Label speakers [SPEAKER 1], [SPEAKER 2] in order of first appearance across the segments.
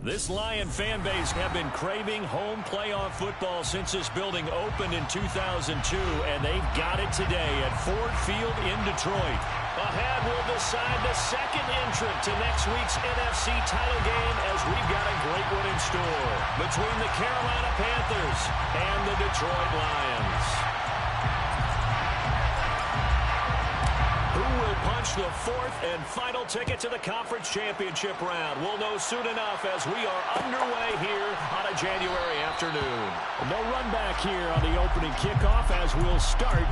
[SPEAKER 1] This Lion fan base have been craving home playoff football since this building opened in 2002, and they've got it today at Ford Field in Detroit. Ahead, we'll decide the second entrant to next week's NFC title game as we've got a great one in store between the Carolina Panthers and the Detroit Lions. Who will punch the fourth and final ticket to the conference championship round? We'll know soon enough as we are underway here on a January afternoon. No run back here on the opening kickoff as we'll start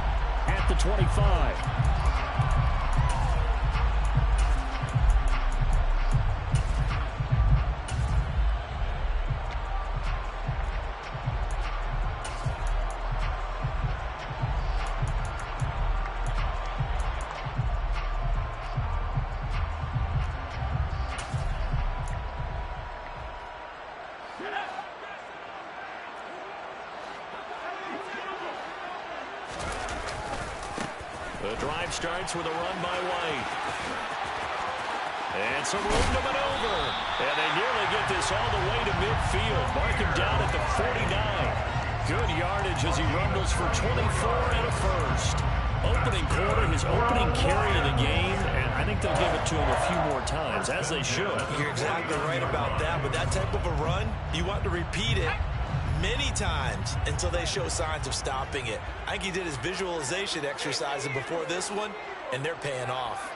[SPEAKER 1] at the 25. The drive starts with a run by White. And some room to maneuver. And they nearly get this all the way to midfield. Mark him down at the 49. Good yardage as he rumbles for 24 and a first. Opening quarter, his opening carry of the game, and I think they'll give it to him a few more times, as they should.
[SPEAKER 2] You're exactly right about that. With that type of a run, you want to repeat it many times until they show signs of stopping it. I think he did his visualization exercise before this one, and they're paying off.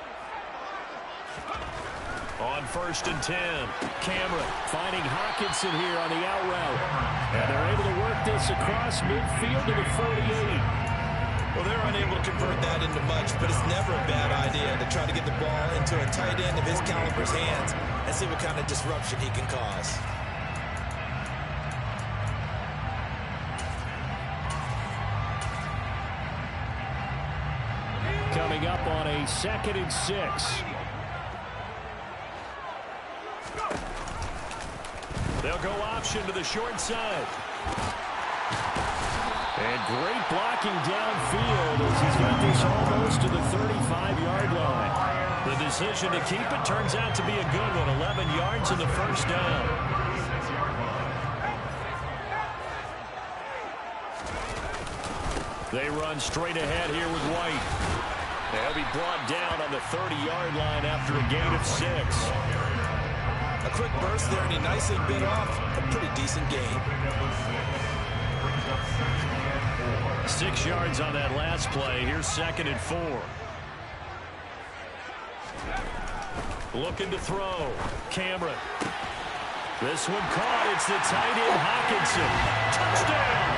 [SPEAKER 1] On 1st and 10, Cameron finding Hawkinson here on the out route. And they're able to work this across midfield to the 48.
[SPEAKER 2] Well, they're unable to convert that into much, but it's never a bad idea to try to get the ball into a tight end of his caliber's hands and see what kind of disruption he can cause.
[SPEAKER 1] Coming up on a 2nd and 6. They'll go option to the short side. And great blocking downfield as he's got this almost to the 35-yard line. The decision to keep it turns out to be a good one. 11 yards in the first down. They run straight ahead here with White. They'll be brought down on the 30-yard line after a gain of 6.
[SPEAKER 2] A quick burst there, and he nicely bit off a pretty decent gain.
[SPEAKER 1] 6 yards on that last play. Here's 2nd and 4. Looking to throw. Cameron. This one caught. It's the tight end Hawkinson. Touchdown!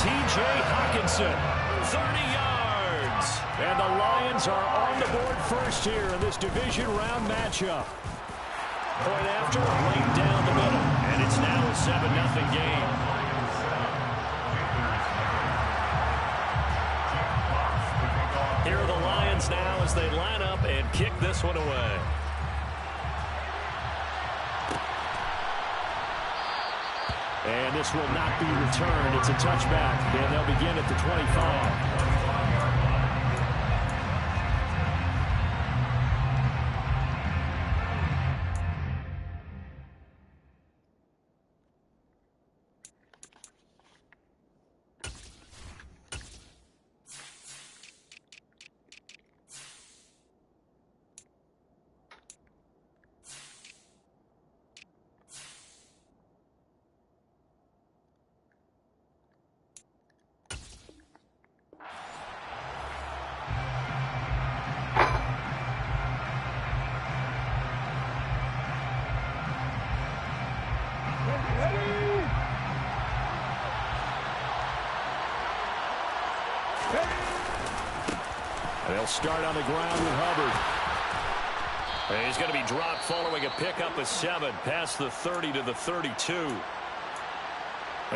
[SPEAKER 1] T.J. Hawkinson. 30 yards. And the Lions are on the board first here in this division round matchup. Point after, right down the middle. And it's now a 7-0 game. Here are the Lions now as they line up and kick this one away. And this will not be returned. It's a touchback, and they'll begin at the 25. They'll start on the ground with Hubbard. And he's going to be dropped following a pickup of 7 past the 30 to the 32.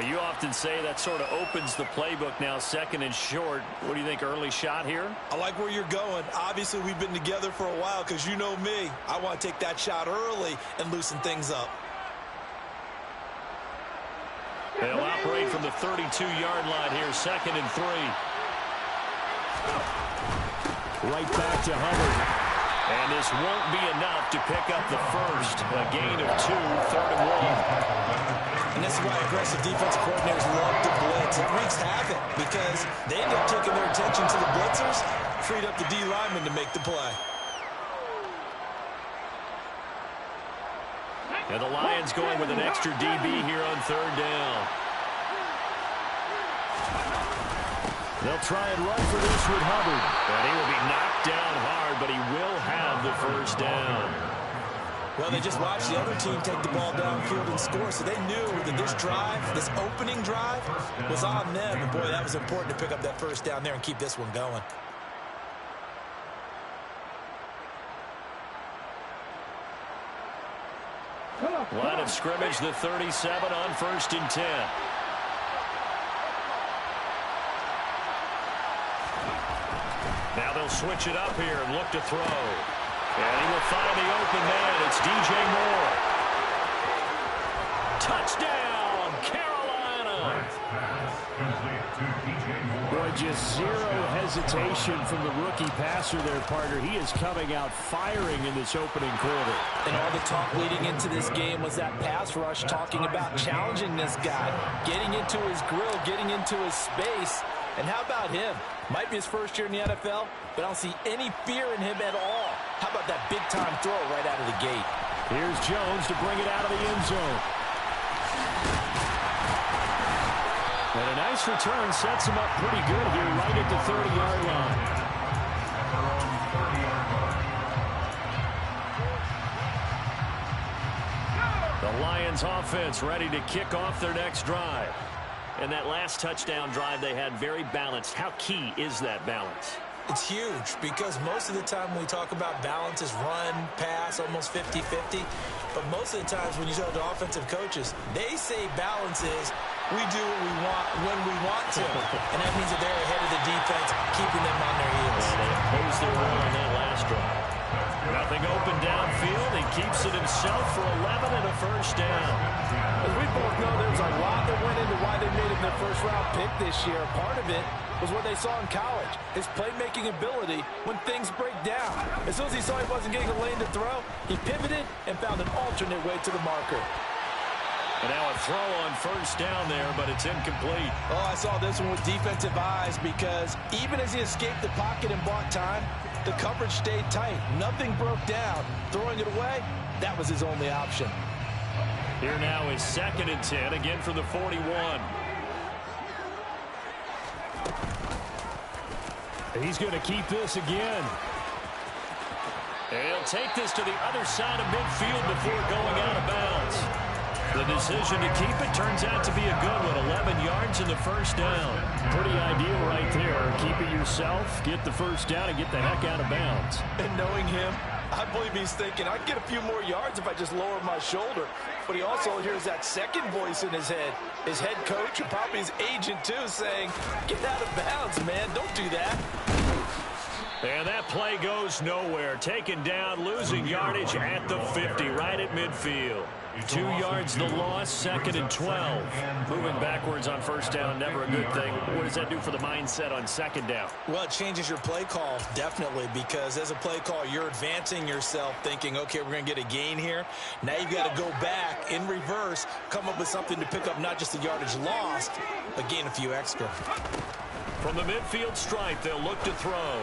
[SPEAKER 1] You often say that sort of opens the playbook now, 2nd and short. What do you think, early shot here?
[SPEAKER 2] I like where you're going. Obviously, we've been together for a while because you know me. I want to take that shot early and loosen things up.
[SPEAKER 1] They'll operate from the 32-yard line here, 2nd and 3. Right back to Hubbard. And this won't be enough to pick up the first. A gain of 2, 3rd and 1.
[SPEAKER 2] And this is why aggressive defensive coordinators love to blitz. It wreaks havoc because they end up taking their attention to the blitzers, freed up the D lineman to make the play.
[SPEAKER 1] And the Lions going with an extra DB here on 3rd down. They'll try and run for this with Hubbard. And he will be knocked down hard, but he will have the first down.
[SPEAKER 2] Well, they just watched the other team take the ball downfield and score, so they knew that this drive, this opening drive, was on them. And, boy, that was important to pick up that first down there and keep this one going.
[SPEAKER 1] Line of scrimmage, the 37 on 1st and 10. Now they'll switch it up here and look to throw. And he will find the open man. It's DJ Moore. Touchdown, Carolina.
[SPEAKER 3] Boy, just zero hesitation from the rookie passer there, partner. He is coming out firing in this opening quarter.
[SPEAKER 4] And all the talk leading into this game was that pass rush, talking about challenging this guy, getting into his grill, getting into his space. And how about him? Might be his first year in the NFL, but I don't see any fear in him at all. How about that big-time throw right out of the gate?
[SPEAKER 3] Here's Jones to bring it out of the end zone. And a nice return sets him up pretty good here right at the 30-yard line.
[SPEAKER 1] The Lions offense ready to kick off their next drive. And that last touchdown drive they had very balanced. How key is that balance?
[SPEAKER 2] It's huge because most of the time when we talk about balance is run, pass, almost 50-50. But most of the times when you talk to offensive coaches, they say balance is we do what we want when we want to. And that means that they're ahead of the defense, keeping them on their heels.
[SPEAKER 1] And they imposed their will on that last drive. Nothing open downfield. He keeps it himself for 11 and a first down.
[SPEAKER 4] As we both know, there's a lot that went into why they made him their first-round pick this year. Part of it was what they saw in college, his playmaking ability when things break down. As soon as he saw he wasn't getting a lane to throw, he pivoted and found an alternate way to the marker.
[SPEAKER 1] And now a throw on first down there, but it's incomplete.
[SPEAKER 4] Oh, I saw this one with defensive eyes because even as he escaped the pocket and bought time, the coverage stayed tight. Nothing broke down. Throwing it away, that was his only option.
[SPEAKER 1] Here now is 2nd and 10, again from the 41.
[SPEAKER 3] He's going to keep this again.
[SPEAKER 1] And he'll take this to the other side of midfield before going out of bounds. The decision to keep it turns out to be a good one. 11 yards in the first down.
[SPEAKER 3] Pretty ideal right there. Keep it yourself, get the first down, and get the heck out of bounds.
[SPEAKER 4] And knowing him, I believe he's thinking, I'd get a few more yards if I just lower my shoulder. But he also hears that second voice in his head. His head coach, and probably his agent too, saying, get out of bounds, man. Don't do that.
[SPEAKER 1] And that play goes nowhere. Taken down, losing yardage at the 50, right at midfield. 2 yards the loss, 2nd and 12. Moving backwards on first down, never a good thing. What does that do for the mindset on 2nd down?
[SPEAKER 2] Well, it changes your play call, definitely, because as a play call, you're advancing yourself thinking, okay, we're going to get a gain here. Now you've got to go back in reverse, come up with something to pick up not just the yardage lost, but gain a few extra.
[SPEAKER 1] From the midfield stripe, they'll look to throw.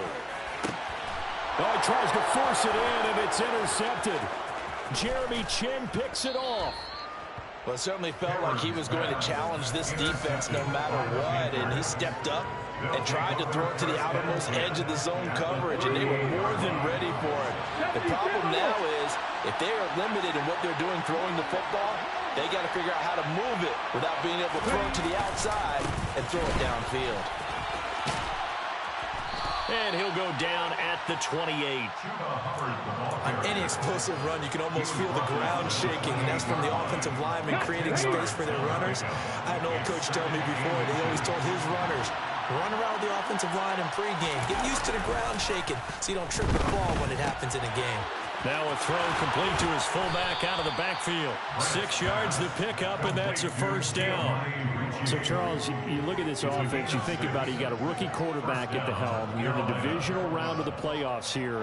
[SPEAKER 3] Oh, he tries to force it in, and it's intercepted. Jeremy Chin picks it off.
[SPEAKER 4] Well, it certainly felt like he was going to challenge this defense no matter what, and he stepped up and tried to throw it to the outermost edge of the zone coverage, and they were more than ready for it. The problem now is if they are limited in what they're doing throwing the football, they got to figure out how to move it without being able to throw it to the outside and throw it downfield.
[SPEAKER 1] And he'll go down at the 28.
[SPEAKER 2] On any explosive run, you can almost feel the ground shaking, and that's from the offensive linemen creating space for their runners. I had an old coach tell me before, they always told his runners, run around the offensive line in pregame. Get used to the ground shaking so you don't trip and fall when it happens in a game.
[SPEAKER 1] Now a throw complete to his fullback out of the backfield. 6 yards the pickup, and that's a first down.
[SPEAKER 3] So, Charles, you look at this offense, you think about it, you got a rookie quarterback at the helm. You're in the divisional round of the playoffs here.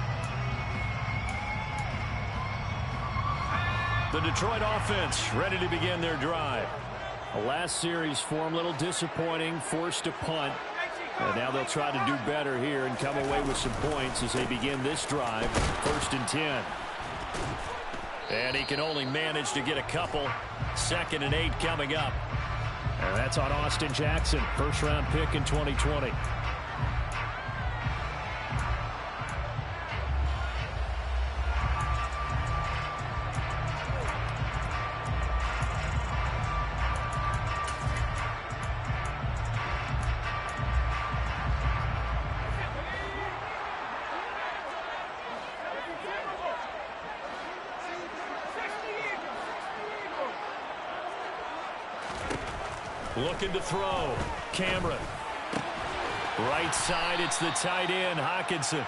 [SPEAKER 1] The Detroit offense ready to begin their drive.
[SPEAKER 3] The last series for him, a little disappointing, forced a punt. And now they'll try to do better here and come away with some points as they begin this drive. 1st and 10.
[SPEAKER 1] And he can only manage to get a couple. 2nd and 8 coming up.
[SPEAKER 3] And that's on Austin Jackson, first-round pick in 2020.
[SPEAKER 1] Looking to throw. Cameron. Right side, it's the tight end, Hockenson.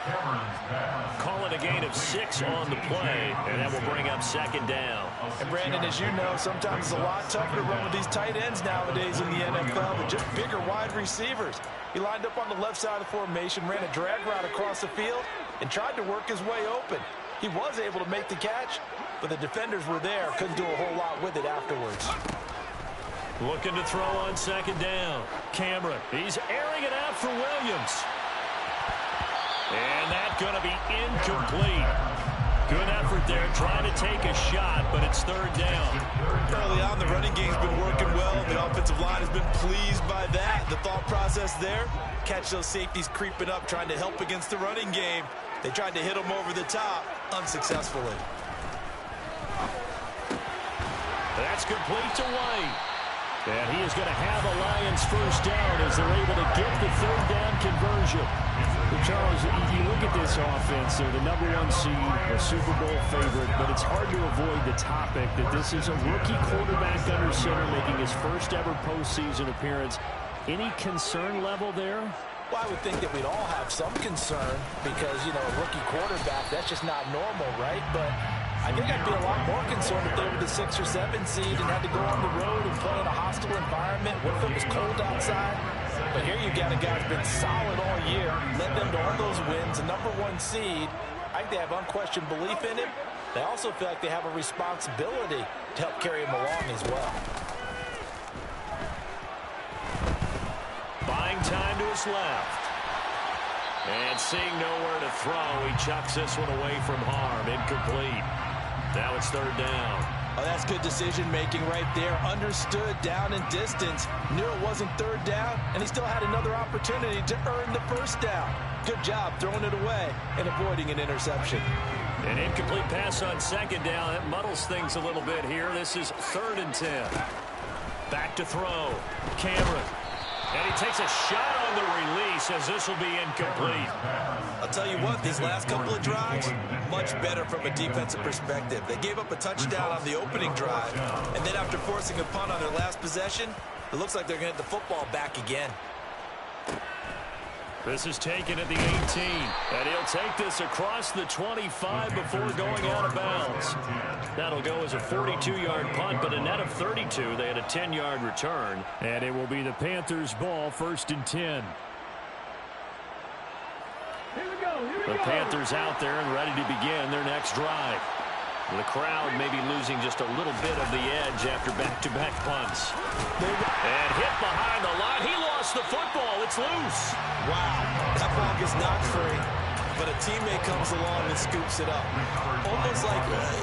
[SPEAKER 1] Call it a gain of 6 on the play, and that will bring up 2nd down.
[SPEAKER 4] And Brandon, as you know, sometimes it's a lot tougher to run with these tight ends nowadays in the NFL than just bigger wide receivers. He lined up on the left side of the formation, ran a drag route across the field, and tried to work his way open. He was able to make the catch, but the defenders were there, couldn't do a whole lot with it afterwards.
[SPEAKER 1] Looking to throw on 2nd down. Cameron, he's airing it out for Williams. And that's going to be incomplete. Good effort there, trying to take a shot, but it's 3rd down.
[SPEAKER 2] Early on, the running game's been working well. The offensive line has been pleased by that. The thought process there, catch those safeties creeping up, trying to help against the running game. They tried to hit them over the top, unsuccessfully.
[SPEAKER 1] That's complete to White. And he is going to have a Lions first down as they're able to get the 3rd down conversion.
[SPEAKER 3] Well, Charles, you look at this offense, they're the #1 seed, a Super Bowl favorite, but it's hard to avoid the topic that this is a rookie quarterback under center making his first ever postseason appearance. Any concern level there?
[SPEAKER 4] Well, I would think that we'd all have some concern because, you know, a rookie quarterback, that's just not normal, right? But I think I'd be a lot more concerned if they were the 6 or 7 seed and had to go on the road and play in a hostile environment. What if it was cold outside? But here you got a guy who's been solid all year, led them to all those wins, a #1 seed. I think they have unquestioned belief in him. They also feel like they have a responsibility to help carry him along as well.
[SPEAKER 1] Buying time to his left. And seeing nowhere to throw, he chucks this one away from harm. Incomplete. Now it's 3rd down.
[SPEAKER 2] Oh, that's good decision-making right there. Understood down and distance. Knew it wasn't 3rd down, and he still had another opportunity to earn the 1st down. Good job throwing it away and avoiding an interception.
[SPEAKER 1] An incomplete pass on 2nd down. That muddles things a little bit here. This is 3rd and 10. Back to throw. Cameron. And he takes a shot on the release as this will be incomplete.
[SPEAKER 2] I'll tell you what, these last couple of drives, much better from a defensive perspective. They gave up a touchdown on the opening drive, and then after forcing a punt on their last possession, it looks like they're going to get the football back again.
[SPEAKER 1] This is taken at the 18, and he'll take this across the 25 before going out of bounds. That'll go as a 42-yard punt, but a net of 32. They had a 10-yard return.
[SPEAKER 3] And it will be the Panthers' ball, 1st and 10.
[SPEAKER 1] The Panthers out there and ready to begin their next drive. The crowd may be losing just a little bit of the edge after back-to-back punts. And hit behind the line. He lost the football. It's loose.
[SPEAKER 2] Wow, that ball gets knocked free, but a teammate comes along and scoops it up.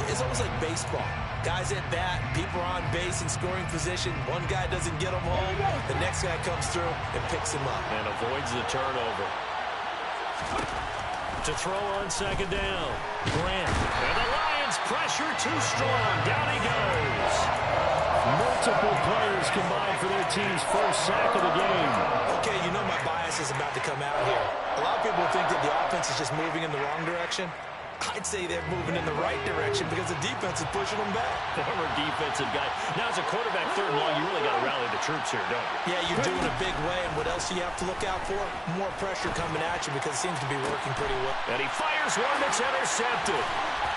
[SPEAKER 2] It's almost like baseball. Guys at bat, people are on base in scoring position. One guy doesn't get him home. The next guy comes through and picks him up.
[SPEAKER 1] And avoids the turnover. To throw on 2nd down. Grant. And the Lions pressure too strong. Down he goes.
[SPEAKER 3] Multiple players combined for their team's first sack of the game.
[SPEAKER 2] Okay, you know my bias is about to come out here. A lot of people think that the offense is just moving in the wrong direction. I'd say they're moving in the right direction because the defense is pushing them back.
[SPEAKER 1] Former defensive guy. Now, as a quarterback, 3rd and long, you really got to rally the troops here, don't you?
[SPEAKER 2] Yeah, you're doing a big way, and what else do you have to look out for? More pressure coming at you because it seems to be working pretty well.
[SPEAKER 1] And he fires one that's intercepted.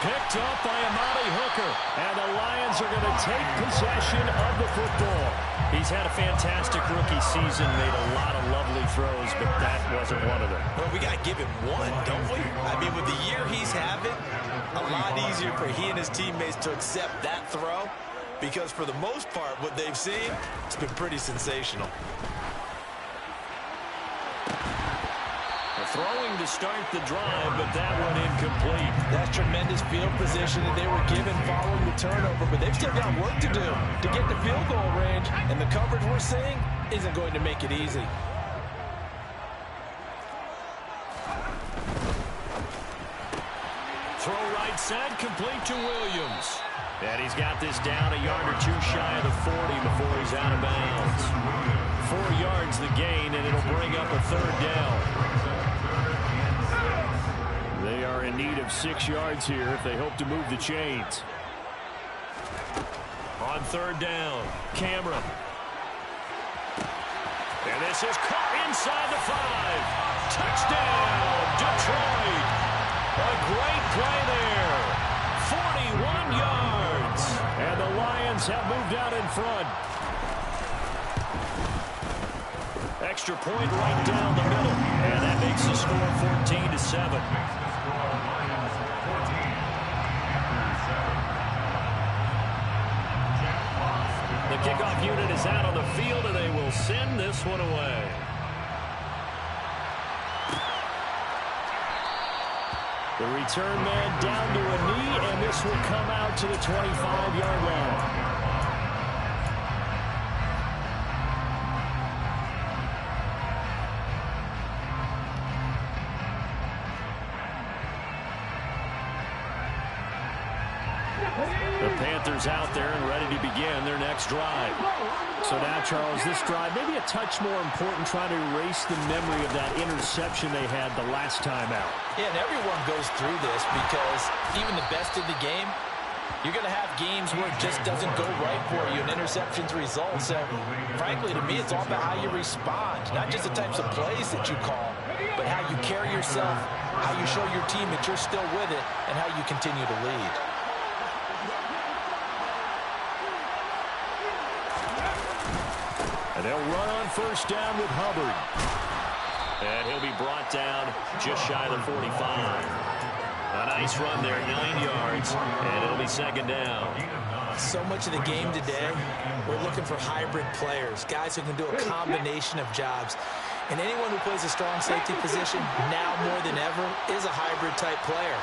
[SPEAKER 1] Picked up by Amari Hooker. And the Lions are going to take possession of the football. He's had a fantastic rookie season, made a lot of lovely throws, but that wasn't one of them.
[SPEAKER 2] Well, we got to give him one, don't we? I mean, with the year he's having, a lot easier for he and his teammates to accept that throw because for the most part, what they've seen, it's been pretty sensational.
[SPEAKER 1] Throwing to start the drive, but that one incomplete.
[SPEAKER 4] That's tremendous field position that they were given following the turnover, but they've still got work to do to get to field goal range, and the coverage we're seeing isn't going to make it easy.
[SPEAKER 1] Throw right side, complete to Williams. And he's got this down a yard or two shy of the 40 before he's out of bounds. 4 yards the gain, and it'll bring up a third down.
[SPEAKER 3] They are in need of 6 yards here if they hope to move the chains.
[SPEAKER 1] On third down, Cameron. And this is caught inside the 5. Touchdown, Detroit. A great play there. 41 yards.
[SPEAKER 3] And the Lions have moved out in front.
[SPEAKER 1] Extra point right down the middle. And that makes the score 14-7. The kickoff unit is out on the field, and they will send this one away.
[SPEAKER 3] The return man down to a knee, and this will come out to the 25-yard line.
[SPEAKER 1] The Panthers out there and ready to begin their next drive.
[SPEAKER 3] So now, Charles, this drive maybe a touch more important, trying to erase the memory of that interception they had the last time out.
[SPEAKER 4] Yeah, and everyone goes through this because even the best of the game, you're going to have games where it just doesn't go right for you, and interceptions result. So, frankly, to me, it's all about how you respond, not just the types of plays that you call, but how you carry yourself, how you show your team that you're still with it, and how you continue to lead.
[SPEAKER 3] And they'll run on first down with Hubbard.
[SPEAKER 1] And he'll be brought down just shy of the 45. A nice run there, 9 yards, and it'll be second down.
[SPEAKER 2] So much of the game today, we're looking for hybrid players, guys who can do a combination of jobs. And anyone who plays a strong safety position, now more than ever, is a hybrid-type player.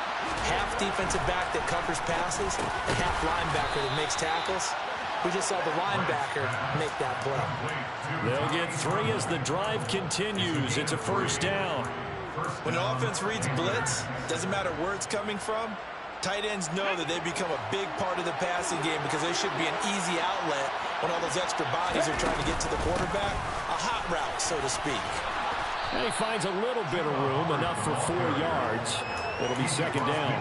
[SPEAKER 2] Half defensive back that covers passes, and half linebacker that makes tackles. We just saw the linebacker make that play.
[SPEAKER 1] They'll get 3 as the drive continues. It's a first down.
[SPEAKER 2] When an offense reads blitz, doesn't matter where it's coming from, tight ends know that they become a big part of the passing game because they should be an easy outlet when all those extra bodies are trying to get to the quarterback. A hot route, so to speak.
[SPEAKER 3] And he finds a little bit of room, enough for 4 yards. It'll be second down.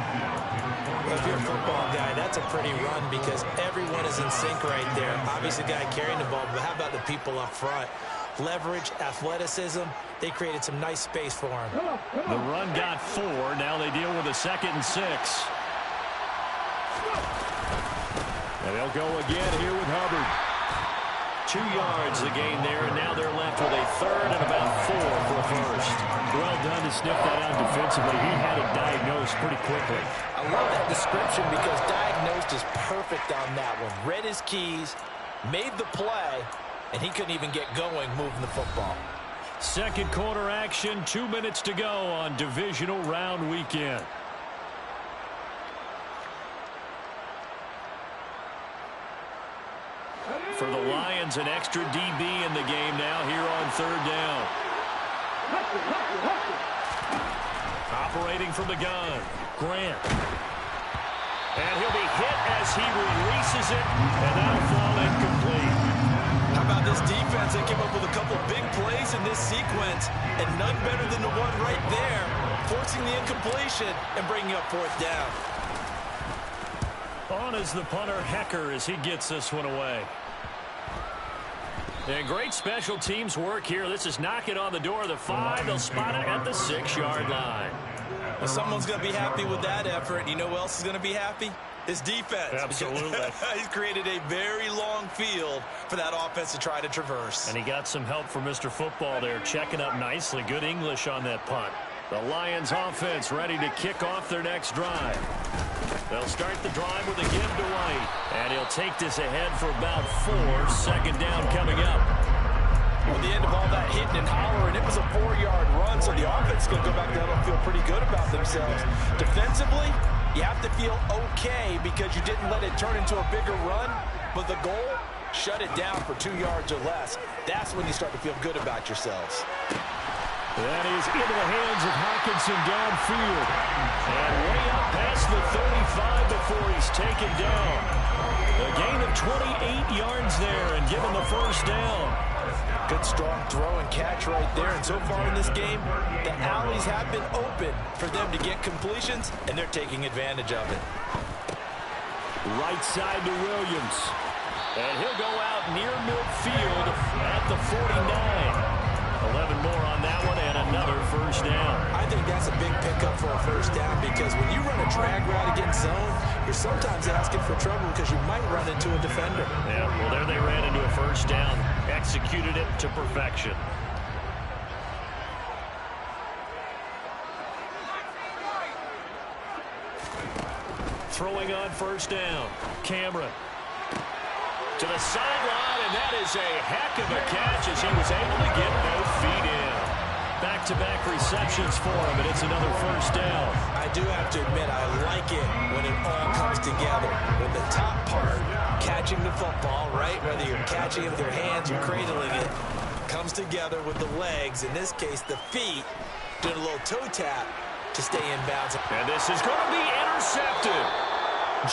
[SPEAKER 2] Well, if you're a football guy, that's a pretty run because everyone is in sync right there. Obviously, the guy carrying the ball, but how about the people up front? Leverage, athleticism, they created some nice space for him.
[SPEAKER 1] The run got 4. Now they deal with a 2nd and 6.
[SPEAKER 3] And they'll go again here with Hubbard.
[SPEAKER 1] 2 yards the gain there, and now they're left with a 3rd and about 4 for a first.
[SPEAKER 3] Well done to sniff that out defensively. He had it diagnosed pretty quickly.
[SPEAKER 4] I love that description because diagnosed is perfect on that one. Read his keys, made the play, and he couldn't even get going moving the football.
[SPEAKER 1] Second quarter action, 2 minutes to go on divisional round weekend. For the Lions, an extra DB in the game now here on third down. Operating from the gun, Grant. And he'll be hit as he releases it, and that'll fall incomplete.
[SPEAKER 2] How about this defense? They came up with a couple big plays in this sequence, and none better than the one right there, forcing the incompletion and bringing up fourth down.
[SPEAKER 1] On is the punter, Hecker, as he gets this one away. And great special teams work here. This is knocking on the door of the 5. They'll spot it at the 6-yard line.
[SPEAKER 2] Well, someone's going to be happy with that effort. You know who else is going to be happy? His defense.
[SPEAKER 1] Absolutely.
[SPEAKER 2] He's created a very long field for that offense to try to traverse.
[SPEAKER 1] And he got some help from Mr. Football there, checking up nicely. Good English on that punt. The Lions offense ready to kick off their next drive. They'll start the drive with a give to White. And he'll take this ahead for about 4. Second down coming up.
[SPEAKER 4] At the end of all that hitting and hollering, it was a 4-yard run, so the offense is going to go back down and feel pretty good about themselves. Defensively, you have to feel okay because you didn't let it turn into a bigger run, but the goal, shut it down for 2 yards or less. That's when you start to feel good about yourselves.
[SPEAKER 1] That is into the hands of Hockenson downfield. And way up past the 35 before he's taken down. A gain of 28 yards there and given the first down.
[SPEAKER 4] Good strong throw and catch right there. And so far in this game, the alleys have been open for them to get completions, and they're taking advantage of it.
[SPEAKER 1] Right side to Williams. And he'll go out near midfield at the 49. 11 more on that one and another first down.
[SPEAKER 2] I think that's a big pickup for a first down because when you run a drag route against zone, you're sometimes asking for trouble because you might run into a defender.
[SPEAKER 1] Yeah, well, there they ran into a first down. Executed it to perfection. Throwing on first down. Cameron to the sideline, and that is a heck of a catch as he was able to get both feet in. Back-to-back receptions for him, and it's another first down.
[SPEAKER 2] I do have to admit, I like it when it all comes together. When the top part, catching the football, right, whether you're catching it with your hands or cradling it, comes together with the legs, in this case the feet, doing a little toe tap to stay in bounds.
[SPEAKER 1] And this is going to be intercepted.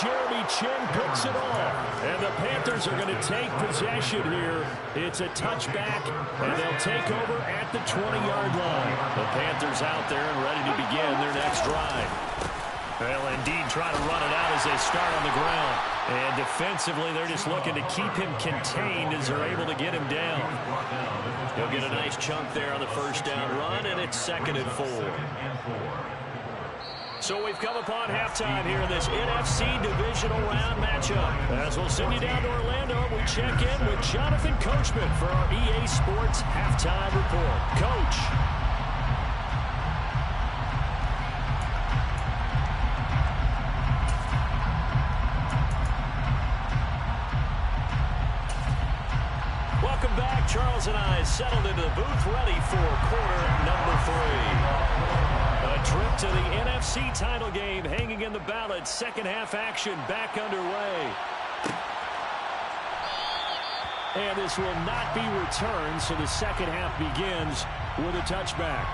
[SPEAKER 1] Jeremy Chin picks it off. And the Panthers are going to take possession here. It's a touchback, and they'll take over at the 20-yard line. The Panthers out there and ready to begin their next drive. They'll indeed try to run it out as they start on the ground. And defensively, they're just looking to keep him contained as they're able to get him down. He'll get a nice chunk there on the first down run, and it's 2nd and 4. So we've come upon halftime here in this NFC Divisional Round matchup. As we'll send you down to Orlando, we check in with Jonathan Coachman for our EA Sports Halftime Report. Coach. Welcome back. Charles and I settled into the booth ready for quarter number 3. A trip to the NFC title game hanging in the balance. Second half action back underway. And this will not be returned, so the second half begins with a touchback.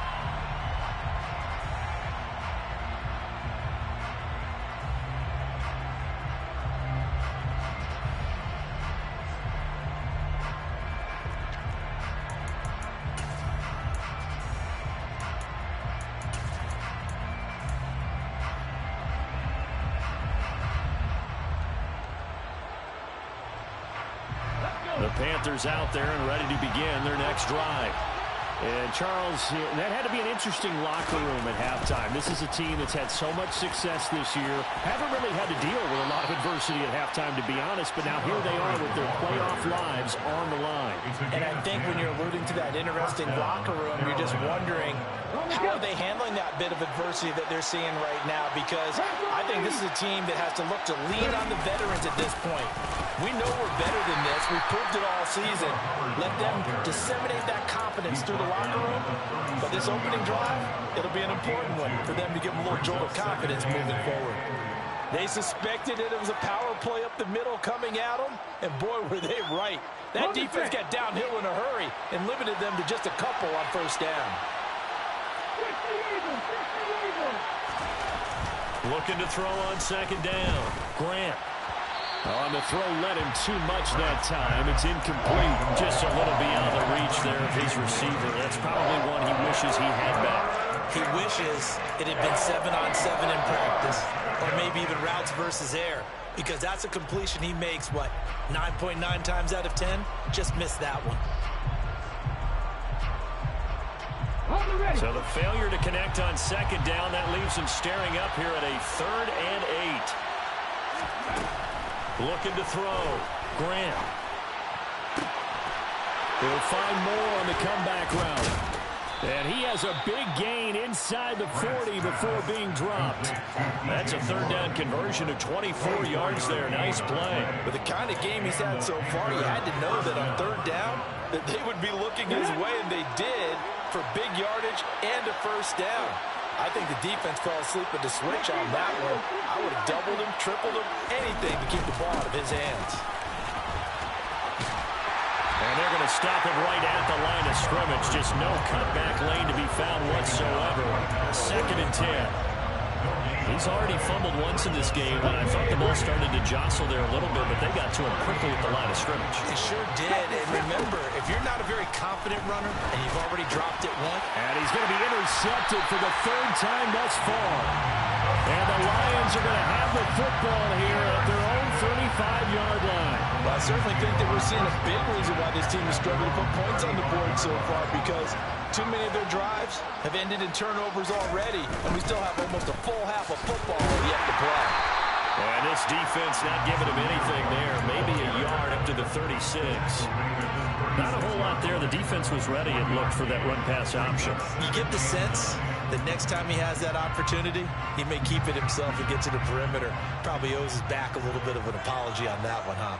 [SPEAKER 1] The Panthers out there and ready to begin their next drive. And Charles, that had to be an interesting locker room at halftime. This is a team that's had so much success this year. Haven't really had to deal with a lot of adversity at halftime, to be honest, but now here they are with their playoff lives on the line.
[SPEAKER 4] And I think when you're alluding to that interesting locker room, you're just wondering, how are they handling that bit of adversity that they're seeing right now? Because I think this is a team that has to look to lean on the veterans at this point. We know we're better than this. We've proved it all season. Let them disseminate that confidence through the locker room. But this opening drive, it'll be an important one for them to give them a little jolt of confidence moving forward. They suspected it was a power play up the middle coming at them, and boy, were they right. That defense got downhill in a hurry and limited them to just a couple on first down.
[SPEAKER 1] Looking to throw on second down. Grant. On the throw, led him too much that time. It's incomplete. Just a little beyond the reach there of his receiver. That's probably one he wishes he had back.
[SPEAKER 2] He wishes it had been 7-on-7 in practice, or maybe even routes versus air, because that's a completion he makes, what, 9.9 times out of 10? Just missed that one.
[SPEAKER 1] So the failure to connect on second down, that leaves him staring up here at a 3rd and 8. Looking to throw. Grant. He'll find more on the comeback route.
[SPEAKER 3] And he has a big gain inside the 40 before being dropped. That's a third down conversion of 24 yards there. Nice play.
[SPEAKER 4] With the kind of game he's had so far, you had to know that on third down that they would be looking his way, and they did, for big yardage and a first down. I think the defense fell asleep with the switch on that one. I would have doubled him, tripled him, anything to keep the ball out of his hands.
[SPEAKER 3] And they're going to stop him right at the line of scrimmage. Just no cutback lane to be found whatsoever. 2nd and 10. He's already fumbled once in this game, and I thought the ball started to jostle there a little bit, but they got to him quickly at the line of scrimmage.
[SPEAKER 4] They sure did. And remember, if you're not a very confident runner and you've already dropped it once.
[SPEAKER 3] And he's going to be intercepted for the 3rd time thus far. And the Lions are going to have the football here at their own 35-yard line.
[SPEAKER 4] Well, I certainly think that we're seeing a big reason why this team is struggling to put points on the board so far, because too many of their drives have ended in turnovers already, and we still have almost a full half of football yet to play.
[SPEAKER 3] And this defense not giving him anything there. Maybe a yard up to the 36. Not a whole lot there. The defense was ready, it looked, for that run-pass option.
[SPEAKER 4] You get the sense that next time he has that opportunity, he may keep it himself and get to the perimeter. Probably owes his back a little bit of an apology on that one, huh?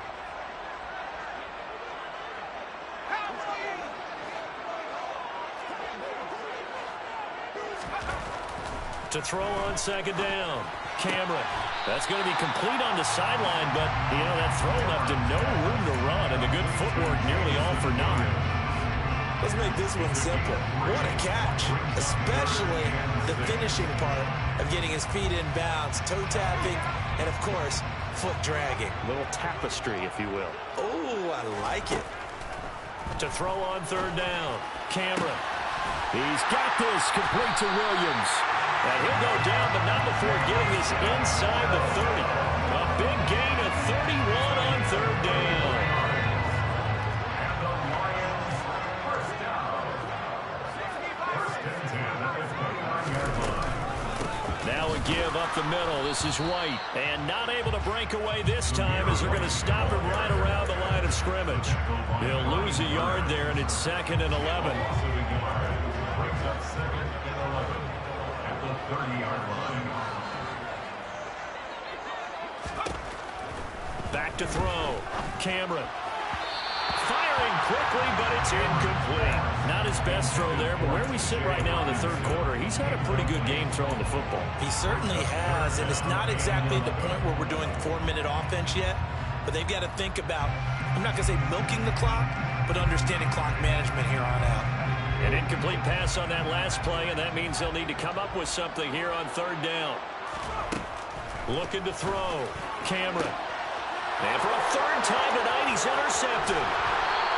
[SPEAKER 3] To throw on 2nd down. Cameron. That's going to be complete on the sideline, but, you know, that throw left him no room to run, and the good footwork nearly all for naught.
[SPEAKER 4] Let's make this one simple. What a catch, especially the finishing part of getting his feet in bounds, toe tapping, and, of course, foot dragging.
[SPEAKER 3] A little tapestry, if you will.
[SPEAKER 4] Oh, I like it.
[SPEAKER 3] To throw on 3rd down. Cameron. He's got this, complete to Williams. And he'll go down, but not before getting this inside the 30. A big gain of 31 on 3rd down. Now a give up the middle. This is White. And not able to break away this time as they're going to stop him right around the line of scrimmage. He'll lose a yard there, and it's 2nd and 11. Back to throw. Cameron. Firing quickly, but it's incomplete. Not his best throw there, but where we sit right now in the 3rd quarter, he's had a pretty good game throwing the football.
[SPEAKER 4] He certainly has, and it's not exactly the point where we're doing 4-minute offense yet, but they've got to think about, I'm not going to say milking the clock, but understanding clock management here on out.
[SPEAKER 3] An incomplete pass on that last play, and that means they'll need to come up with something here on 3rd down. Looking to throw. Cameron. And for a 3rd time tonight, he's intercepted.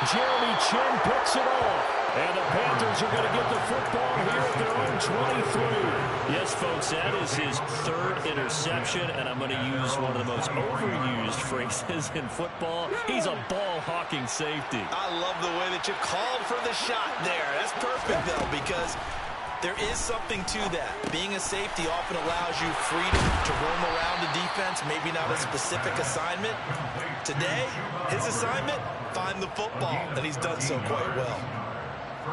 [SPEAKER 3] Jeremy Chin picks it off. And the Panthers are going to get the football here at their own 23. Yes, folks, that is his 3rd interception, and I'm going to use one of the most overused phrases in football. He's a ball-hawking safety.
[SPEAKER 4] I love the way that you called for the shot there. That's perfect, though, because there is something to that. Being a safety often allows you freedom to roam around the defense, maybe not a specific assignment. Today, his assignment, find the football, and he's done so quite well.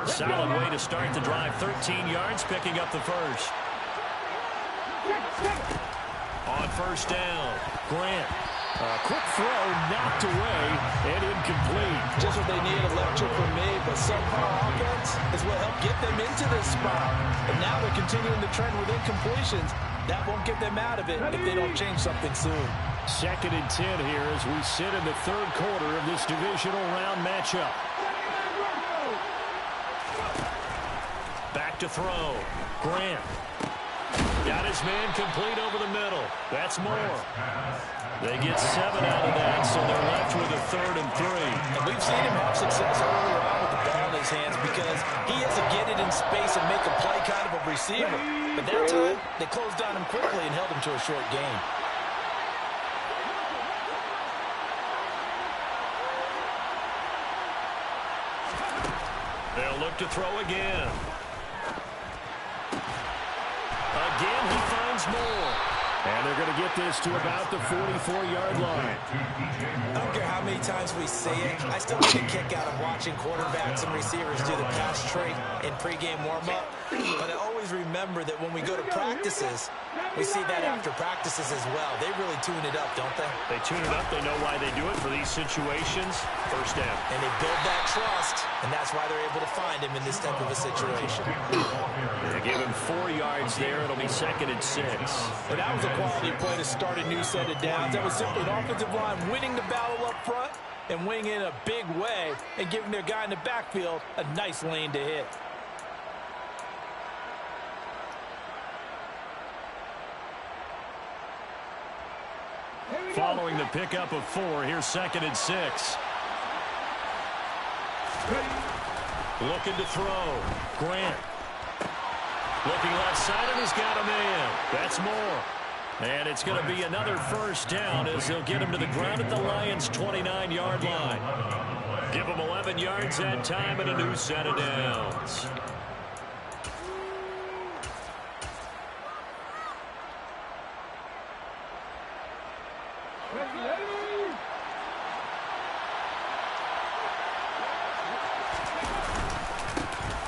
[SPEAKER 3] Solid way to start the drive. 13 yards, picking up the first. On 1st down, Grant. Quick throw, knocked away, and incomplete.
[SPEAKER 4] Just what they need, electric from me, but subpar offense is what helped get them into this spot. And now they're continuing the trend with incompletions. That won't get them out of it if they don't change something soon.
[SPEAKER 3] 2nd and 10 here as we sit in the 3rd quarter of this divisional round matchup. Back to throw. Grant. Got his man complete over the middle. That's more. They get 7 out of that, so they're left with a 3rd and 3.
[SPEAKER 4] And we've seen him have success earlier on with the ball in his hands because he has to get it in space and make a play kind of a receiver. But that time, they closed on him quickly and held him to a short gain.
[SPEAKER 3] They'll look to throw again. Again, he finds more. And they're going to get this to about the 44-yard line.
[SPEAKER 2] I don't care how many times we say it, I still get a kick out of watching quarterbacks and receivers do the pass trait in pregame warm-up. But I always remember that when we go to practices, we see that after practices as well. They really tune it up, don't they?
[SPEAKER 1] They tune it up. They know why they do it for these situations. First down.
[SPEAKER 2] And they build that trust, and that's why they're able to find him in this type of a situation.
[SPEAKER 1] They give him 4 yards there. It'll be 2nd and 6.
[SPEAKER 4] And that was a quality play to start a new set of downs. That was simply an offensive line winning the battle up front and winning in a big way and giving their guy in the backfield a nice lane to hit.
[SPEAKER 1] Following the pickup of 4, here's 2nd and 6. Looking to throw. Grant. Looking left side, and he's got a man. That's more. And it's going to be another first down as they'll get him to the ground at the Lions' 29-yard line. Give him 11 yards that time and a new set of downs.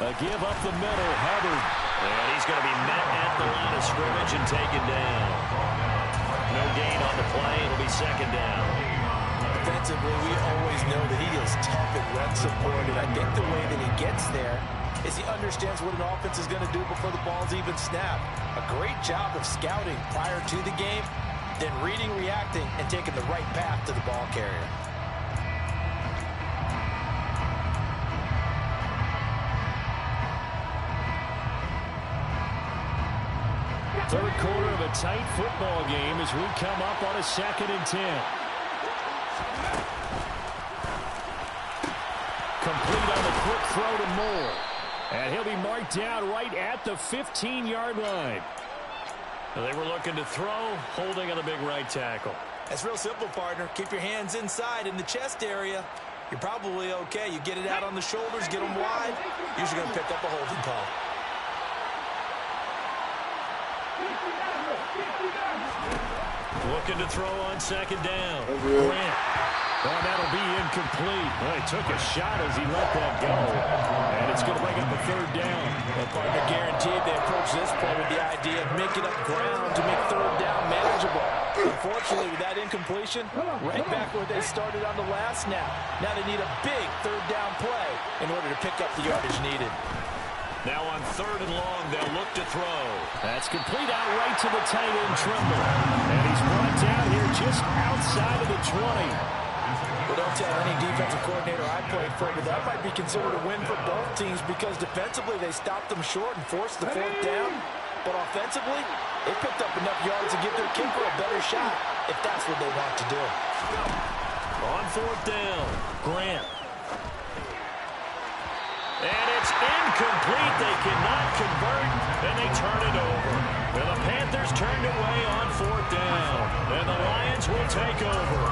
[SPEAKER 3] A give up the middle, Hubbard.
[SPEAKER 1] And he's going to be met at the line of scrimmage and taken down. No gain on the play. It'll be 2nd down.
[SPEAKER 2] Defensively, we always know that he is tough at run support, and I think the way that he gets there is he understands what an offense is going to do before the ball's even snapped. A great job of scouting prior to the game, then reading, reacting, and taking the right path to the ball carrier.
[SPEAKER 3] Third quarter of a tight football game as we come up on a 2nd and 10. Complete on the quick throw to Moore. And he'll be marked down right at the 15-yard line.
[SPEAKER 1] They were looking to throw, holding on the big right tackle.
[SPEAKER 2] That's real simple, partner. Keep your hands inside in the chest area. You're probably okay. You get it out on the shoulders, get them wide. Usually going to pick up a holding call.
[SPEAKER 1] Looking to throw on 2nd down. Grant. Oh, that'll be incomplete. Well, he took a shot as he let that go. And it's going to bring up a 3rd down.
[SPEAKER 4] The partner guaranteed they approach this play with the idea of making up ground to make 3rd down manageable. Unfortunately, with that incompletion, right back where they started on the last snap. Now they need a big 3rd down play in order to pick up the yardage needed.
[SPEAKER 1] Now on 3rd and long, they'll look to throw.
[SPEAKER 3] That's complete out right to the tight end, Trimble. And he's brought down here just outside of the 20.
[SPEAKER 4] Well, don't tell any defensive coordinator I played for, but that might be considered a win for both teams because defensively they stopped them short and forced the 4th down. But offensively, they picked up enough yards to give their kicker a better shot if that's what they want to do.
[SPEAKER 1] On 4th down, Grant. And it's incomplete. They cannot convert, and they turn it over. And the Panthers turned away on 4th down, and the Lions will take over.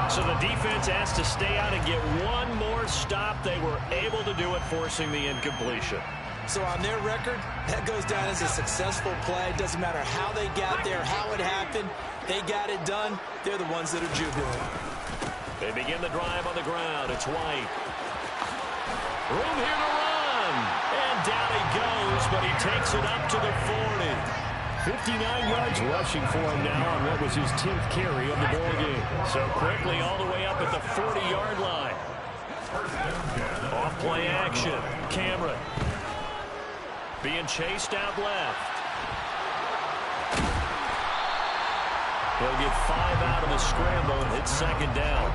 [SPEAKER 1] So the defense has to stay out and get one more stop. They were able to do it, forcing the incompletion.
[SPEAKER 2] So on their record, that goes down as a successful play. Doesn't matter how they got there, how it happened. They got it done. They're the ones that are jubilant.
[SPEAKER 1] They begin the drive on the ground. It's White. Room here to run. And down he goes, but he takes it up to the 40.
[SPEAKER 3] 59 yards rushing for him now on what was his 10th carry of the ball game.
[SPEAKER 1] So quickly all the way up at the 40-yard line. Off play action. Cameron. Being chased out left. He'll get 5 out of the scramble and hit 2nd down.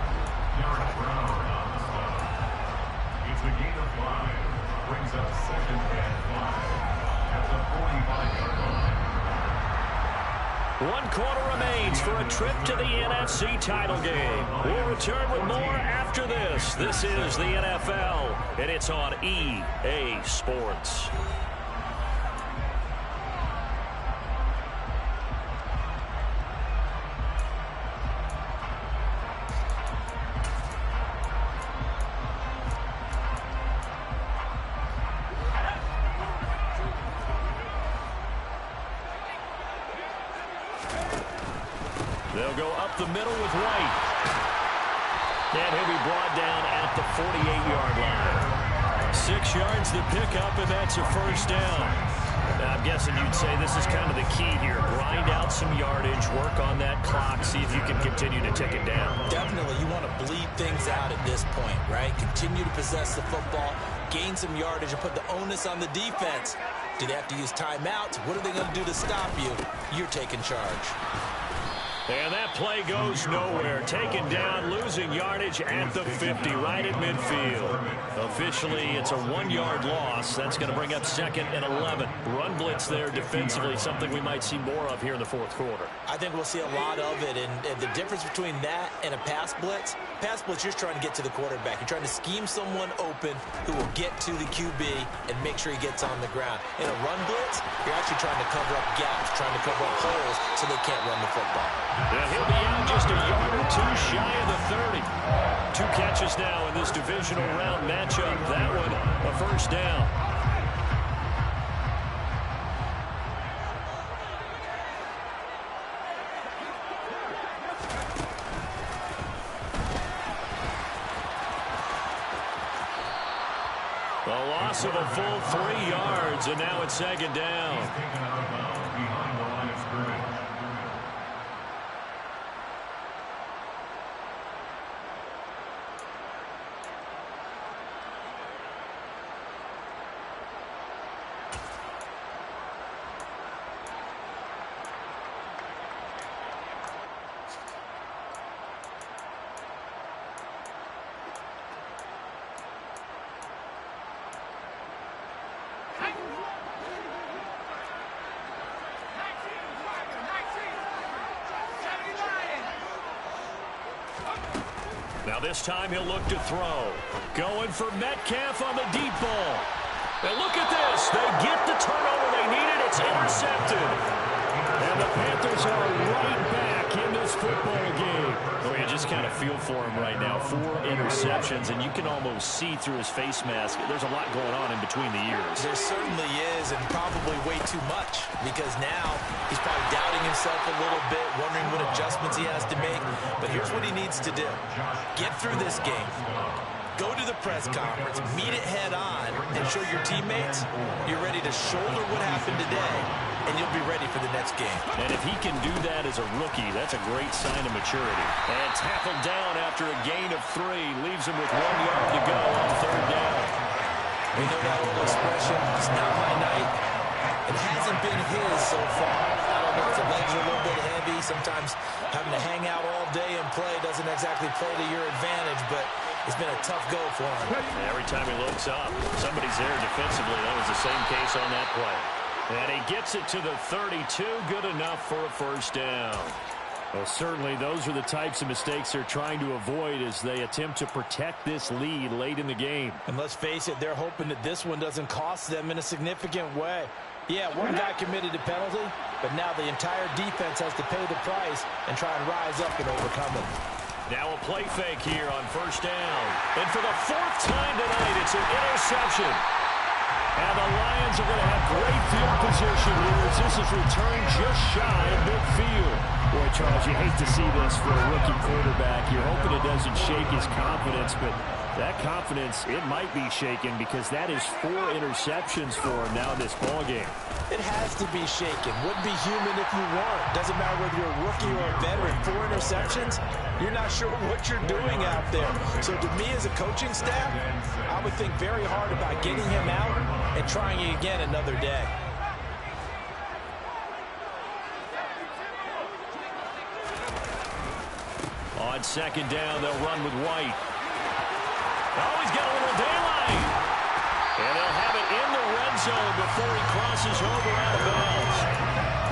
[SPEAKER 5] It's a gain of 5. Brings up 2nd and 5 at the 45-yard line.
[SPEAKER 1] 1 quarter remains for a trip to the NFC title game. We'll return with more after this. This is the NFL, and it's on EA Sports. They'll go up the middle with White. And he'll be brought down at the 48-yard line. 6 yards to pick up, and that's a first down. Now, I'm guessing you'd say this is kind of the key here. Grind out some yardage, work on that clock, see if you can continue to tick it down.
[SPEAKER 4] Definitely, you want to bleed things out at this point, right? Continue to possess the football, gain some yardage, and put the onus on the defense. Do they have to use timeouts? What are they going to do to stop you? You're taking charge.
[SPEAKER 1] And that play goes nowhere. Taken down, losing yardage at the 50, right at midfield. Officially, it's a 1-yard loss. That's going to bring up 2nd and 11. Run blitz there defensively, something we might see more of here in the 4th quarter.
[SPEAKER 4] I think we'll see a lot of it. And the difference between that and a pass blitz, you're just trying to get to the quarterback. You're trying to scheme someone open who will get to the QB and make sure he gets on the ground. In a run blitz, you're actually trying to cover up gaps, trying to cover up holes so they can't run the football.
[SPEAKER 1] Yeah, he'll be out just a yard or 2 shy of the 30. 2 catches now in this divisional round matchup. That one, a first down. A loss of a full 3 yards, and now it's 2nd down.
[SPEAKER 5] Taken out of bounds behind the line of scrimmage.
[SPEAKER 1] Now this time he'll look to throw. Going for Metcalf on the deep ball. And look at this. They get the turnover they needed. It's intercepted. And the Panthers are right back in this football game. Oh, you just kind of feel for him right now. 4 interceptions, and you can almost see through his face mask. There's a lot going on in between the ears.
[SPEAKER 4] There certainly is, and probably way too much, because now he's probably doubting himself a little bit, wondering what adjustments he has to make. But here's what he needs to do. Get through this game. Go to the press conference, meet it head on, and show your teammates you're ready to shoulder what happened today, and you'll be ready for the next game.
[SPEAKER 1] And if he can do that as a rookie, that's a great sign of maturity. And tackled down after a gain of 3, leaves him with 1 yard to go on 3rd down.
[SPEAKER 4] We know that old expression, it's not my night. It hasn't been his so far. I don't know if the legs are a little bit heavy. Sometimes having to hang out all day and play doesn't exactly play to your advantage, but it's been a tough go for him.
[SPEAKER 1] Every time he looks up, somebody's there defensively. That was the same case on that play. And he gets it to the 32. Good enough for a first down. Well, certainly those are the types of mistakes they're trying to avoid as they attempt to protect this lead late in the game.
[SPEAKER 4] And let's face it, they're hoping that this one doesn't cost them in a significant way. Yeah, one guy committed a penalty, but now the entire defense has to pay the price and try and rise up and overcome it.
[SPEAKER 1] Now a play fake here on first down. And for the 4th time tonight, it's an interception. And the Lions are going to have great field position here as this is returned just shy of midfield. Boy, Charles, you hate to see this for a rookie quarterback. You're hoping it doesn't shake his confidence, but that confidence, it might be shaken because that is 4 interceptions for him now in this ballgame.
[SPEAKER 4] It has to be shaken. Wouldn't be human if you weren't. Doesn't matter whether you're a rookie or a veteran. 4 interceptions, you're not sure what you're doing out there. So to me as a coaching staff, I would think very hard about getting him out and trying it again another day.
[SPEAKER 1] On 2nd down, they'll run with White. Oh, he's got a little daylight. And they'll have it in the red zone before he crosses over out of bounds.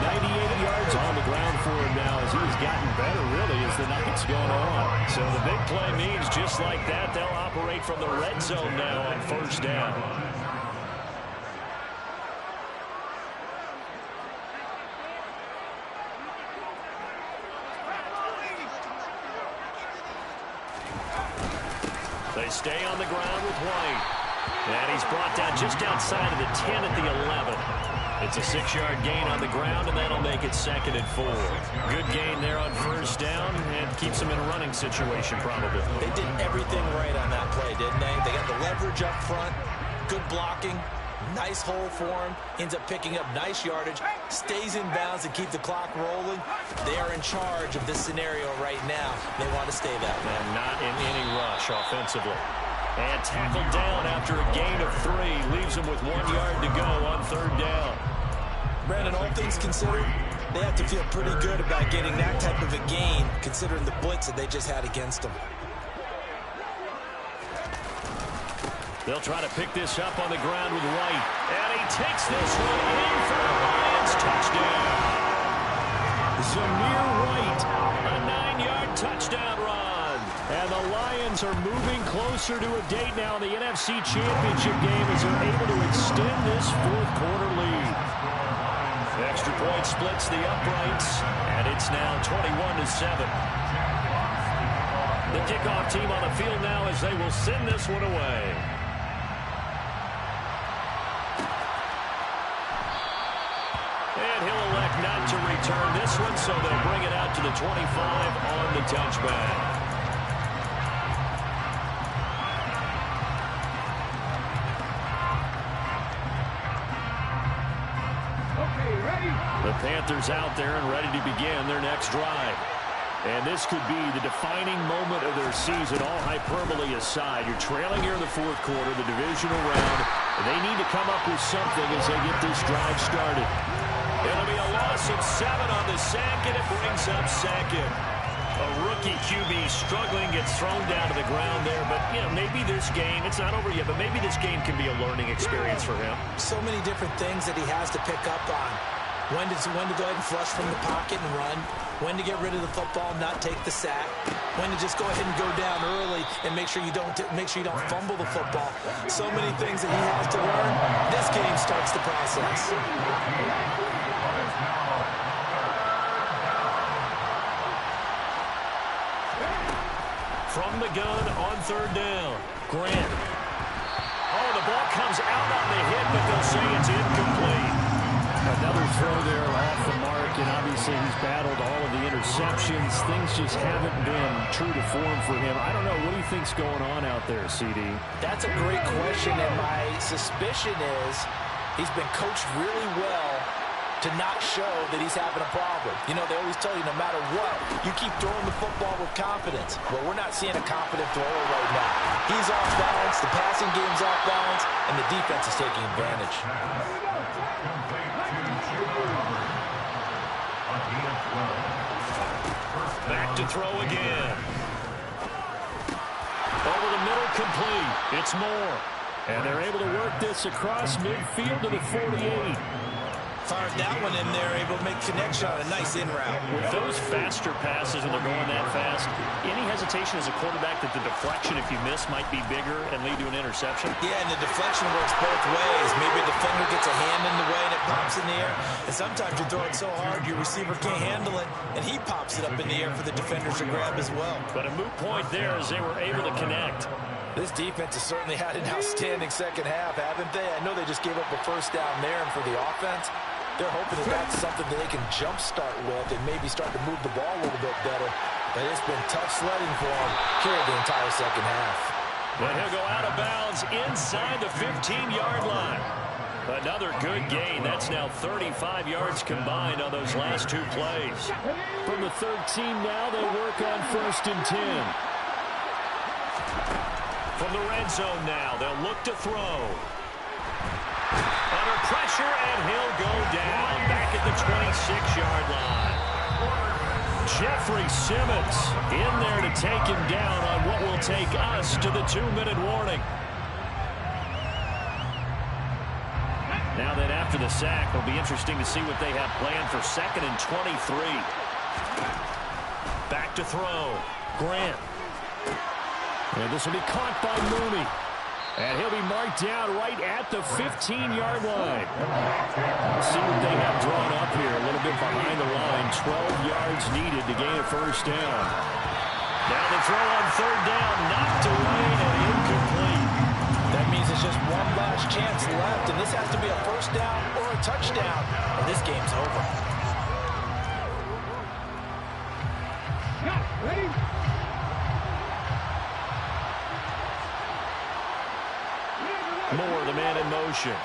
[SPEAKER 1] 98 yards on the ground for him now as he's gotten better, really, as the night's gone on. So the big play means just like that, they'll operate from the red zone now on first down. They stay on the ground with White. And he's brought down just outside of the 10 at the 11. It's a 6-yard gain on the ground, and that'll make it 2nd and 4. Good gain there on first down, and keeps them in a running situation probably.
[SPEAKER 2] They did everything right on that play, didn't they? They got the leverage up front, good blocking, nice hole for him, ends up picking up nice yardage, stays in bounds to keep the clock rolling. They are in charge of this scenario right now. They want to stay that way.
[SPEAKER 1] And not in any rush offensively. And tackled down after a gain of 3. Leaves them with 1 yard to go on 3rd down.
[SPEAKER 2] Brandon, all things considered, they have to feel pretty good about getting that type of a gain, considering the blitz that they just had against them.
[SPEAKER 1] They'll try to pick this up on the ground with White. And he takes this one in for the Lions. Touchdown. Zamir White, a 9-yard touchdown run. And the Lions are moving closer to a date now in the NFC Championship game as they're able to extend this 4th quarter lead. Extra point splits the uprights, and it's now 21-7. The kickoff team on the field now as they will send this one away. And he'll elect not to return this one, so they'll bring it out to the 25 on the touchback. The Panthers out there and ready to begin their next drive. And this could be the defining moment of their season, all hyperbole aside. You're trailing here in the 4th quarter, the divisional round. And they need to come up with something as they get this drive started. It'll be a loss of 7 on the sack, and it brings up 2nd. A rookie QB struggling, gets thrown down to the ground there. But, you know, maybe this game, it's not over yet, but maybe this game can be a learning experience for him.
[SPEAKER 2] So many different things that he has to pick up on. When to go ahead and flush from the pocket and run. When to get rid of the football, not take the sack. When to just go ahead and go down early and make sure you don't fumble the football. So many things that he has to learn. This game starts the process.
[SPEAKER 1] From the gun on 3rd down, Grant. Oh, the ball comes out on the hit, but they'll say it's incomplete.
[SPEAKER 3] Another throw there off the mark, and obviously he's battled all of the interceptions. Things just haven't been true to form for him. I don't know. What do you think's going on out there, CD?
[SPEAKER 2] That's a great question, and my suspicion is he's been coached really well to not show that he's having a problem. You know, they always tell you no matter what, you keep throwing the football with confidence. Well, we're not seeing a confident thrower right now. He's off balance, the passing game's off balance, and the defense is taking advantage.
[SPEAKER 1] Back to throw again. Over the middle, complete. It's Moore.
[SPEAKER 3] And they're able to work this across midfield to the 48.
[SPEAKER 2] Fired that one in there, able to make connection on a nice in route.
[SPEAKER 1] With those faster passes when they're going that fast, any hesitation as a quarterback that the deflection, if you miss, might be bigger and lead to an interception?
[SPEAKER 2] Yeah, and the deflection works both ways. Maybe a defender gets a hand in the way and it pops in the air. And sometimes you throw it so hard your receiver can't handle it, and he pops it up in the air for the defenders to grab as well.
[SPEAKER 1] But a moot point there as they were able to connect.
[SPEAKER 2] This defense has certainly had an outstanding second half, haven't they? I know they just gave up a first down there, and for the offense, they're hoping that that's something that they can jumpstart with and maybe start to move the ball a little bit better. But it's been tough sledding for them here the entire second half.
[SPEAKER 1] But he'll go out of bounds inside the 15-yard line. Another good gain. That's now 35 yards combined on those last 2 plays.
[SPEAKER 3] From the 13 now, they work on 1st and 10.
[SPEAKER 1] From the red zone now, they'll look to throw. Under pressure, and he'll go down back at the 26-yard line. Jeffrey Simmons in there to take him down on what will take us to the 2-minute warning. Now that after the sack, it'll be interesting to see what they have planned for 2nd and 23. Back to throw. Grant. And this will be caught by Mooney. And he'll be marked down right at the 15-yard line. Let's see what they have drawn up here. A little bit behind the line. 12 yards needed to gain a first down. Now the throw on 3rd down. Knocked away and incomplete.
[SPEAKER 2] That means it's just one last chance left
[SPEAKER 4] intercept, and this has to be a first down or a touchdown, or this game's over.
[SPEAKER 1] Moore, the man in motion.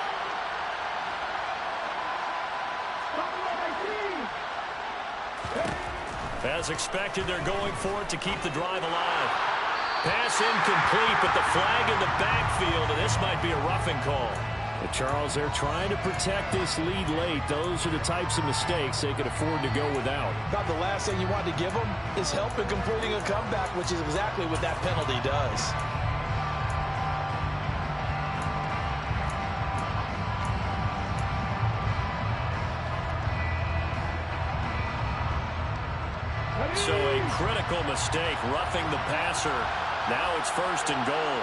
[SPEAKER 1] As expected, they're going for it to keep the drive alive. Pass incomplete, but the flag in the backfield, and this might be a roughing call.
[SPEAKER 3] Well, Charles, they're trying to protect this lead late. Those are the types of mistakes they could afford to go without.
[SPEAKER 4] About the last thing you want to give them is help in completing a comeback, which is exactly what that penalty does.
[SPEAKER 1] So a critical mistake, roughing the passer. Now it's first and goal.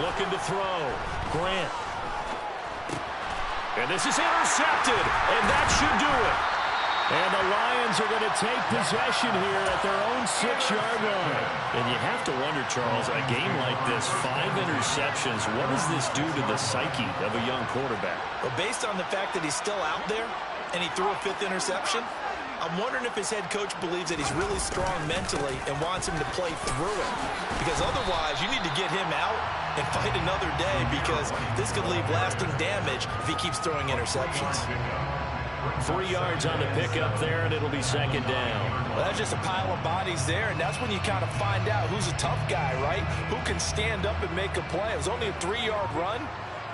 [SPEAKER 1] Looking to throw. Grant. And this is intercepted, and that should do it.
[SPEAKER 3] And the Lions are going to take possession here at their own 6-yard line.
[SPEAKER 1] And you have to wonder, Charles, a game like this, 5 interceptions, what does this do to the psyche of a young quarterback?
[SPEAKER 2] Well, based on the fact that he's still out there and he threw a 5th interception, I'm wondering if his head coach believes that he's really strong mentally and wants him to play through it. Because otherwise, you need to get him out and fight another day, because this could leave lasting damage if he keeps throwing interceptions.
[SPEAKER 1] 3 yards on the pickup there, and it'll be second down.
[SPEAKER 4] Well, that's just a pile of bodies there, and that's when you kind of find out who's a tough guy, right? Who can stand up and make a play. It was only a 3-yard run,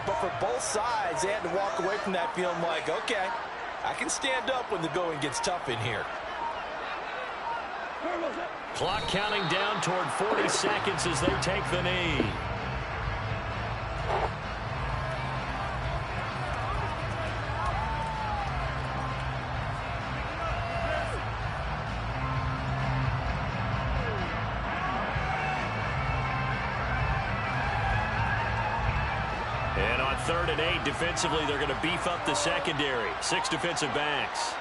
[SPEAKER 4] but for both sides, they had to walk away from that feeling like, okay, I can stand up when the going gets tough in here.
[SPEAKER 1] Clock counting down toward 40 seconds as they take the knee. And on 3rd and 8, defensively, they're going to beef up the secondary. 6 defensive backs.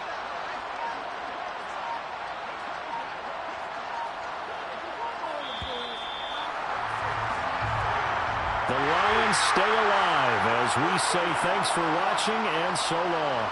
[SPEAKER 3] The Lions stay alive as we say thanks for watching and so long.